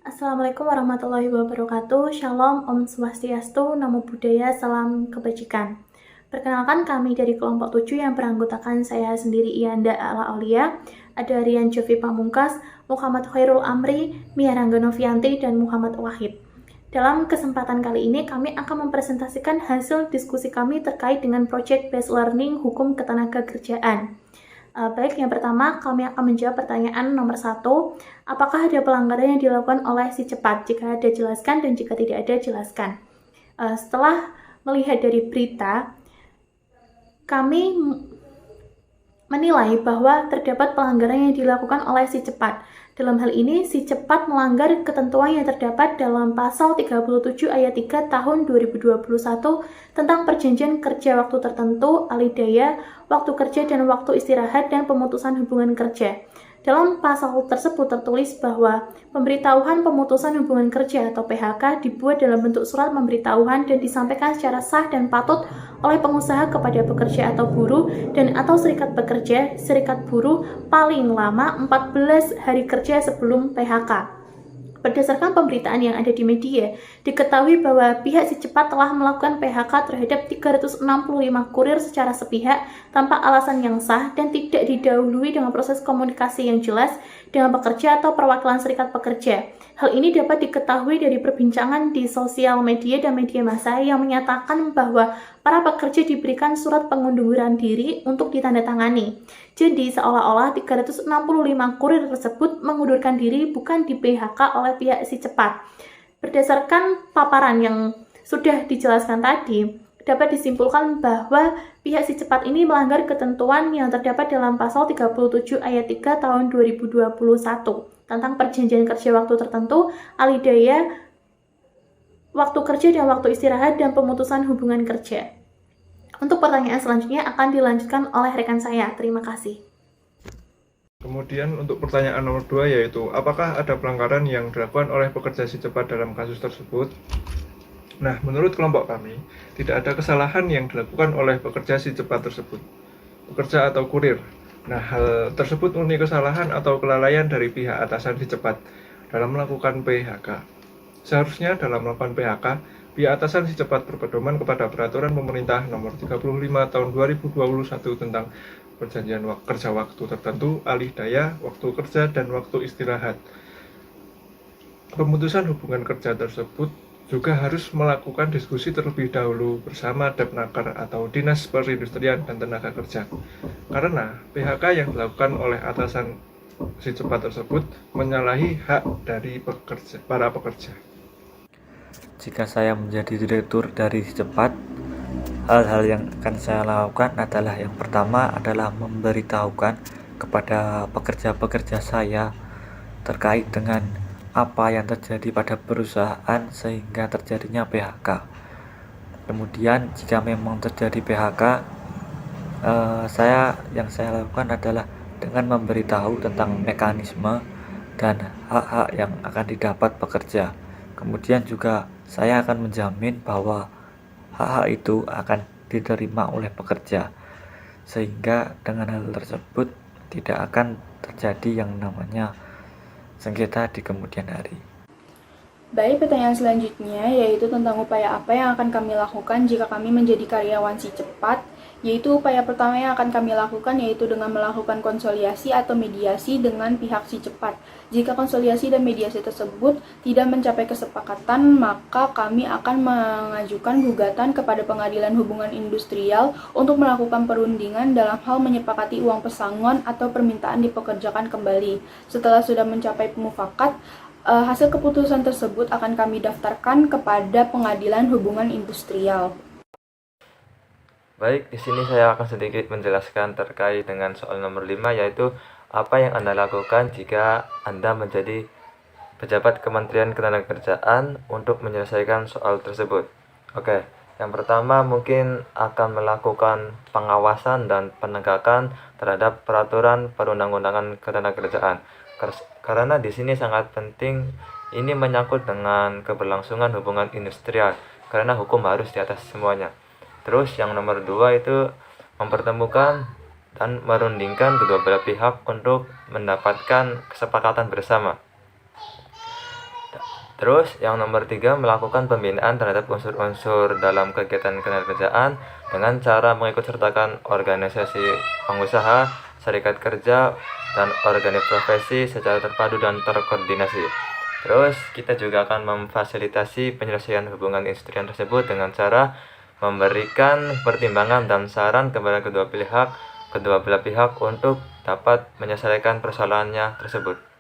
Assalamualaikum warahmatullahi wabarakatuh. Shalom, Om Swastiastu, Namo Buddhaya, Salam Kebajikan. Perkenalkan, kami dari kelompok 7 yang beranggotakan saya sendiri Iyanda Ala Aulia, ada Rian Jovi Pamungkas, Muhammad Khairul Amri, Mia Rangganovianti, dan Muhammad Wahid. Dalam kesempatan kali ini, kami akan mempresentasikan hasil diskusi kami terkait dengan Project Based Learning Hukum Ketenagakerjaan. Baik, yang pertama kami akan menjawab pertanyaan nomor 1. Apakah ada pelanggaran yang dilakukan oleh si cepat? Jika ada, jelaskan, dan jika tidak ada, jelaskan. Setelah melihat dari berita, kami menilai bahwa terdapat pelanggaran yang dilakukan oleh si cepat. Dalam hal ini, si cepat melanggar ketentuan yang terdapat dalam pasal 37 ayat 3 tahun 2021 tentang perjanjian kerja waktu tertentu, alih-daya, waktu kerja dan waktu istirahat, dan pemutusan hubungan kerja. Dalam pasal tersebut tertulis bahwa pemberitahuan pemutusan hubungan kerja atau PHK dibuat dalam bentuk surat pemberitahuan dan disampaikan secara sah dan patut oleh pengusaha kepada pekerja atau buruh dan atau serikat pekerja, serikat buruh paling lama 14 hari kerja sebelum PHK. Berdasarkan pemberitaan yang ada di media, diketahui bahwa pihak si cepat telah melakukan PHK terhadap 365 kurir secara sepihak tanpa alasan yang sah dan tidak didahului dengan proses komunikasi yang jelas dengan pekerja atau perwakilan serikat pekerja. Hal ini dapat diketahui dari perbincangan di sosial media dan media massa yang menyatakan bahwa para pekerja diberikan surat pengunduran diri untuk ditandatangani. Jadi, seolah-olah 365 kurir tersebut mengundurkan diri bukan di PHK oleh pihak si cepat. Berdasarkan paparan yang sudah dijelaskan tadi, dapat disimpulkan bahwa pihak si cepat ini melanggar ketentuan yang terdapat dalam pasal 37 ayat 3 tahun 2021 tentang perjanjian kerja waktu tertentu, alih-daya, waktu kerja dan waktu istirahat, dan pemutusan hubungan kerja. Untuk pertanyaan selanjutnya akan dilanjutkan oleh rekan saya. Terima kasih. Kemudian untuk pertanyaan nomor 2 yaitu, apakah ada pelanggaran yang dilakukan oleh pekerja si cepat dalam kasus tersebut? Nah, menurut kelompok kami, tidak ada kesalahan yang dilakukan oleh pekerja si cepat tersebut, pekerja atau kurir. Nah, hal tersebut murni kesalahan atau kelalaian dari pihak atasan si cepat dalam melakukan PHK. Seharusnya dalam melakukan PHK, pihak atasan si cepat berpedoman kepada peraturan pemerintah nomor 35 tahun 2021 tentang perjanjian kerja waktu tertentu, alih daya, waktu kerja, dan waktu istirahat. Pemutusan hubungan kerja tersebut juga harus melakukan diskusi terlebih dahulu bersama Depnaker atau Dinas Perindustrian dan Tenaga Kerja. Karena PHK yang dilakukan oleh atasan si cepat tersebut menyalahi hak dari para pekerja. Jika saya menjadi direktur dari si cepat, hal-hal yang akan saya lakukan adalah yang pertama adalah memberitahukan kepada pekerja-pekerja saya terkait dengan apa yang terjadi pada perusahaan sehingga terjadinya PHK. Kemudian jika memang terjadi PHK, yang saya lakukan adalah dengan memberitahu tentang mekanisme dan hak-hak yang akan didapat pekerja. Kemudian juga saya akan menjamin bahwa hak-hak itu akan diterima oleh pekerja, sehingga dengan hal tersebut tidak akan terjadi yang namanya sengketa di kemudian hari. Baik, pertanyaan selanjutnya yaitu tentang upaya apa yang akan kami lakukan jika kami menjadi karyawan si cepat. Yaitu upaya pertama yang akan kami lakukan yaitu dengan melakukan konsiliasi atau mediasi dengan pihak si cepat. Jika konsiliasi dan mediasi tersebut tidak mencapai kesepakatan, maka kami akan mengajukan gugatan kepada Pengadilan Hubungan Industrial untuk melakukan perundingan dalam hal menyepakati uang pesangon atau permintaan dipekerjakan kembali. Setelah sudah mencapai mufakat, hasil keputusan tersebut akan kami daftarkan kepada Pengadilan Hubungan Industrial. Baik, di sini saya akan sedikit menjelaskan terkait dengan soal nomor 5, yaitu apa yang Anda lakukan jika Anda menjadi pejabat Kementerian Ketenagakerjaan untuk menyelesaikan soal tersebut. Oke, yang pertama mungkin akan melakukan pengawasan dan penegakan terhadap peraturan perundang-undangan ketenagakerjaan. Karena di sini sangat penting, ini menyangkut dengan keberlangsungan hubungan industrial, karena hukum harus di atas semuanya. Terus yang nomor 2 itu mempertemukan dan merundingkan kedua belah pihak untuk mendapatkan kesepakatan bersama. Terus yang nomor 3, melakukan pembinaan terhadap unsur-unsur dalam kegiatan ketenagakerjaan dengan cara mengikut sertakan organisasi pengusaha, serikat kerja, dan organisasi profesi secara terpadu dan terkoordinasi. Terus kita juga akan memfasilitasi penyelesaian hubungan industrian tersebut dengan cara memberikan pertimbangan dan saran kepada kedua belah pihak untuk dapat menyelesaikan persoalannya tersebut.